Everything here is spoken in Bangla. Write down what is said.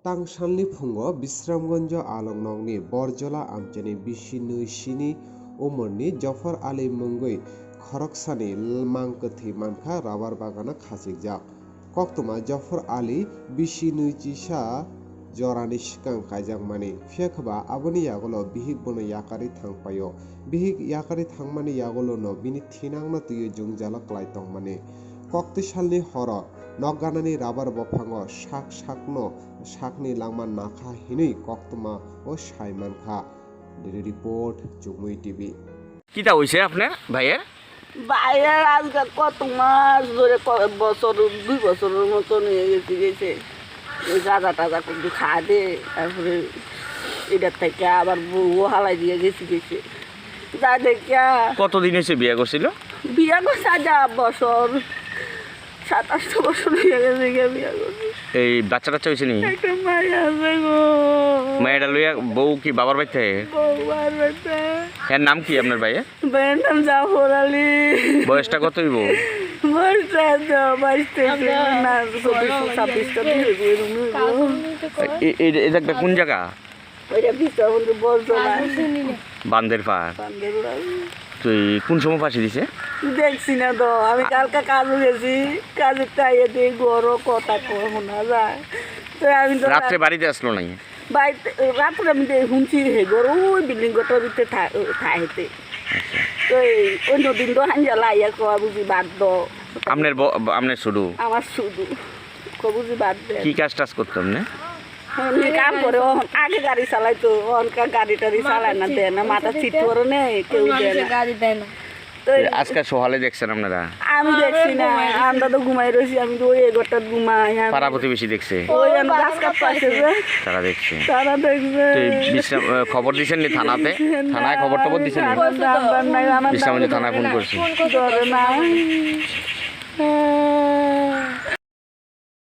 तांसालनि फुङाव बिश्रामगंज आलंनंनि बरजला आमचेनि बिसिनै सिनि उमरनि जफर आली मुंगै खरकसानि मांकथि मानखा राबार बागाना खासिकजाक कक्तमा जफर आली बिसिनै चिसा जरानि सिगां कायजाकमानि फेखबा आबोनि यागलो बिहिक बोनो याकारि थांपायो बिहिक याकारि थांमानि यागलोनो बिनि थिनांनो तुयो जुंजाला क्लाइतंमानि कक्ति सालनि हर नगानानि राबार बफाङो साक साकनो साकनि लांमा नाखा हिनै कक्तमा ও সাইমানখা রিপোর্ট জুমুই টিভি। কিটা হইছে আপনার ভাইয়ের? ভাইয়ের আজকে কত মাস ধরে বছর 2 বছরের মতন হয়ে গেছে ওই গাঁজা টাজা কিন্তু খাওয়া দে তারপরে এটার থেকে আবার বউ হালাই দিয়ে গেছে যা দেখিয়া। কতদিন হয়েছে বিয়ে করছিল? বিয়ে করছে আজ বছর 27 বছর হয়ে গেছে বিয়ে করছে। এই বাচ্চা টাচ্চা হয়েছে নি? একটা মায়া আছে গো। মায়েরা লইয়া বউ কি বাবার বাড়িতে? বউবার বাড়িতে। এর নাম কি আপনার ভাইয়ের? ভাইয়ের নাম জাফর আলী। বয়সটা কত হইব? বয়সটা 22-23 না 24-26 এটা কোন জায়গা? ওইটা বিশ্ববন্ধু বলছলা বান্দের পার। তুই কোন সময় ফাঁসি দিছে? দেখছি না তো, আমি কালকে কাজে গেছি, কাজের টাইয়ে দিয়ে গরো কথা শোনা যায়। তো আমি তো রাত্রে বাড়িতে আসলো নাই? বাড়িতে রাত্রে আমি শুনছি হে গরো ওই বিল্ডিং গোটার ভিতরে ঠাইতে। তো অন্য দিন তো হাঞ্জা লাইয়া কয়া বুঝি বাদ দ। আপনার শুধু? আমার শুধু বুঝি বাদ দে। কি কাজ টাজ করতাম না? কাম করে আগে গাড়ি চালাইতো, অনকার গাড়ি টাড়ি চালায় না, দেয় না, মাথা চিট করে নেই, কেউ দেয় না। আজকে সকালে দেখছেন আপনারা? আমি দেখছি না, আমরা তো ঘুমাই রয়েছি, আমি তো ওই এগারোটা ঘুমাই। পাড়া প্রতিবেশী দেখছে? ওই গাছ কাটতে আসে যে তারা দেখছে। তারা দেখবে। খবর দিচ্ছেন নি থানাতে? থানায় খবর টবর দিচ্ছেন? বিশ্রামগঞ্জ থানায় ফোন করছি। ধরে না।